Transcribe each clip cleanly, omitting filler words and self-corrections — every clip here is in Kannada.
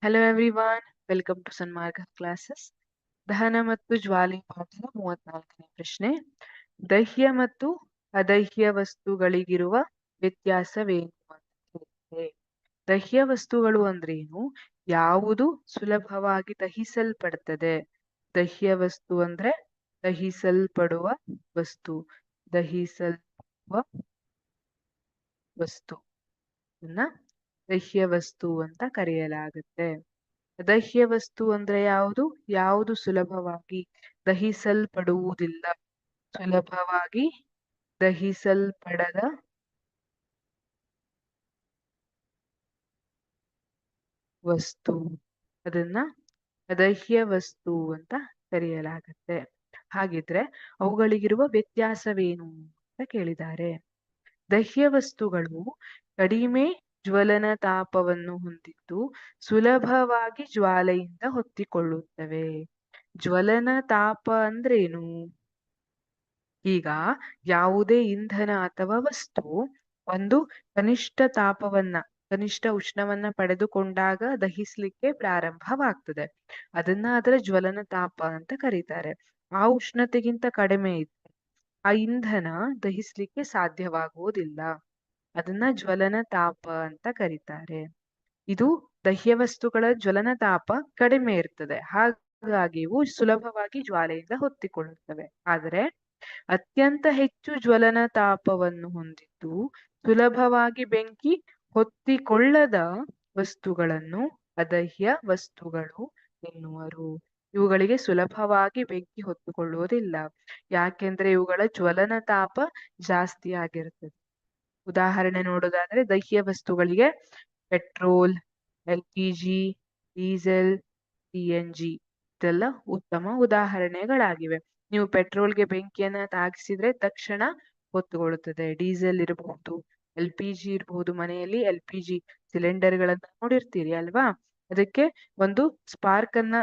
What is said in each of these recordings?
Hello everyone, welcome to Sanmarga classes. ದಹನ ಮತ್ತು ಜ್ವಾಲೆ ಪಾಠದ 34ನೇ ಪ್ರಶ್ನೆ. ದಹ್ಯ ಮತ್ತು ಅದಹ್ಯ ವಸ್ತುಗಳಿಗಿರುವ ವ್ಯತ್ಯಾಸವೇನು ಅಂತ ಕೇಳಿದೆ. ದಹ್ಯ ವಸ್ತುಗಳು ಅಂದ್ರೇನು? ಯಾವುದು ಸುಲಭವಾಗಿ ದಹಿಸಲ್ಪಡ್ತದೆ? ದಹ್ಯ ವಸ್ತು ಅಂದ್ರೆ ದಹಿಸಲ್ಪಡುವ ವಸ್ತು. ದಹಿಸಲ್ಪಡುವ ವಸ್ತು ದಹ್ಯ ವಸ್ತು ಅಂತ ಕರೆಯಲಾಗುತ್ತೆ. ಅದಹ್ಯ ವಸ್ತು ಅಂದ್ರೆ ಯಾವುದು ಸುಲಭವಾಗಿ ದಹಿಸಲ್ಪಡುವುದಿಲ್ಲ, ಸುಲಭವಾಗಿ ದಹಿಸಲ್ಪಡದ ವಸ್ತು, ಅದನ್ನ ಅದಹ್ಯ ವಸ್ತು ಅಂತ ಕರೆಯಲಾಗುತ್ತೆ. ಹಾಗಿದ್ರೆ ಅವುಗಳಿಗಿರುವ ವ್ಯತ್ಯಾಸವೇನು ಅಂತ ಕೇಳಿದ್ದಾರೆ. ದಹ್ಯ ವಸ್ತುಗಳು ಕಡಿಮೆ ಜ್ವಲನ ತಾಪವನ್ನು ಹೊಂದಿದ್ದು ಸುಲಭವಾಗಿ ಜ್ವಾಲೆಯಿಂದ ಹೊತ್ತಿಕೊಳ್ಳುತ್ತವೆ. ಜ್ವಲನ ತಾಪ ಅಂದ್ರೇನು? ಈಗ ಯಾವುದೇ ಇಂಧನ ಅಥವಾ ವಸ್ತು ಒಂದು ಕನಿಷ್ಠ ಉಷ್ಣವನ್ನ ಪಡೆದುಕೊಂಡಾಗ ದಹಿಸ್ಲಿಕ್ಕೆ ಪ್ರಾರಂಭವಾಗ್ತದೆ. ಅದನ್ನ ಅದರ ಜ್ವಲನ ತಾಪ ಅಂತ ಕರೀತಾರೆ. ಆ ಉಷ್ಣತೆಗಿಂತ ಕಡಿಮೆ ಇದ್ರೆ ಆ ಇಂಧನ ದಹಿಸ್ಲಿಕ್ಕೆ ಸಾಧ್ಯವಾಗುವುದಿಲ್ಲ. ಅದನ್ನ ಜ್ವಲನ ತಾಪ ಅಂತ ಕರೀತಾರೆ. ಇದು ದಹ್ಯ ವಸ್ತುಗಳ ಜ್ವಲನ ತಾಪ ಕಡಿಮೆ ಇರ್ತದೆ, ಹಾಗಾಗಿ ಇವು ಸುಲಭವಾಗಿ ಜ್ವಾಲೆಯಿಂದ ಹೊತ್ತಿಕೊಳ್ಳುತ್ತವೆ. ಆದರೆ ಅತ್ಯಂತ ಹೆಚ್ಚು ಜ್ವಲನ ತಾಪವನ್ನು ಹೊಂದಿದ್ದು ಸುಲಭವಾಗಿ ಬೆಂಕಿ ಹೊತ್ತಿಕೊಳ್ಳದ ವಸ್ತುಗಳನ್ನು ಅದಹ್ಯ ವಸ್ತುಗಳು ಎನ್ನುವರು. ಇವುಗಳಿಗೆ ಸುಲಭವಾಗಿ ಬೆಂಕಿ ಹೊತ್ತುಕೊಳ್ಳುವುದಿಲ್ಲ, ಯಾಕೆಂದ್ರೆ ಇವುಗಳ ಜ್ವಲನ ತಾಪ ಜಾಸ್ತಿ ಆಗಿರ್ತದೆ. ಉದಾಹರಣೆ ನೋಡೋದಾದ್ರೆ ದಹ್ಯ ವಸ್ತುಗಳಿಗೆ ಪೆಟ್ರೋಲ್, LPG, ಡೀಸೆಲ್, CNG ಇದೆಲ್ಲ ಉತ್ತಮ ಉದಾಹರಣೆಗಳಾಗಿವೆ. ನೀವು ಪೆಟ್ರೋಲ್ಗೆ ಬೆಂಕಿಯನ್ನ ತಾಗಿಸಿದ್ರೆ ತಕ್ಷಣ ಹೊತ್ತುಕೊಳ್ಳುತ್ತದೆ. ಡೀಸೆಲ್ ಇರಬಹುದು, LPG ಇರಬಹುದು. ಮನೆಯಲ್ಲಿ LPG ಸಿಲಿಂಡರ್ಗಳನ್ನ ನೋಡಿರ್ತೀರಿ ಅಲ್ವಾ? ಅದಕ್ಕೆ ಒಂದು ಸ್ಪಾರ್ಕ್ ಅನ್ನ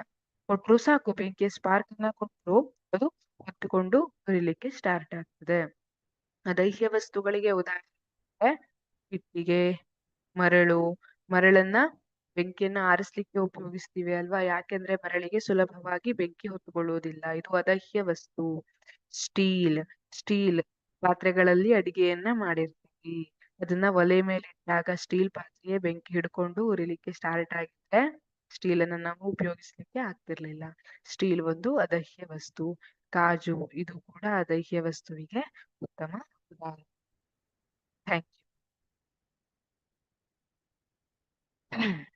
ಕೊಟ್ರು ಸಾಕು, ಬೆಂಕಿಯ ಸ್ಪಾರ್ಕ್ ಅನ್ನ ಕೊಟ್ರು ಅದು ಹೊತ್ತುಕೊಂಡು ಉರಿಲಿಕ್ಕೆ ಸ್ಟಾರ್ಟ್ ಆಗ್ತದೆ. ಅದಹ್ಯ ವಸ್ತುಗಳಿಗೆ ಉದಾಹರಣೆ ಇಟ್ಟಿಗೆ, ಮರಳನ್ನ ಬೆಂಕಿಯನ್ನ ಆರಿಸ್ಲಿಕ್ಕೆ ಉಪಯೋಗಿಸ್ತೀವಿ ಅಲ್ವಾ? ಯಾಕೆಂದ್ರೆ ಮರಳಿಗೆ ಸುಲಭವಾಗಿ ಬೆಂಕಿ ಹೊತ್ತುಕೊಳ್ಳುವುದಿಲ್ಲ, ಇದು ಅದಹ್ಯ ವಸ್ತು. ಸ್ಟೀಲ್ ಪಾತ್ರೆಗಳಲ್ಲಿ ಅಡಿಗೆಯನ್ನ ಮಾಡಿರ್ತೀವಿ, ಅದನ್ನ ಒಲೆ ಮೇಲೆ ಇಟ್ಟಾಗ ಸ್ಟೀಲ್ ಪಾತ್ರೆಗೆ ಬೆಂಕಿ ಹಿಡ್ಕೊಂಡು ಉರಿಲಿಕ್ಕೆ ಸ್ಟಾರ್ಟ್ ಆಗಿದ್ರೆ ಸ್ಟೀಲ್ ಅನ್ನ ನಾವು ಉಪಯೋಗಿಸ್ಲಿಕ್ಕೆ ಆಗ್ತಿರ್ಲಿಲ್ಲ. ಸ್ಟೀಲ್ ಒಂದು ಅದಹ್ಯ ವಸ್ತು. ಕಾಜು ಇದು ಕೂಡ ಅದಹ್ಯ ವಸ್ತುವಿಗೆ ಉತ್ತಮ ಉದಾಹರಣೆ. Thank you.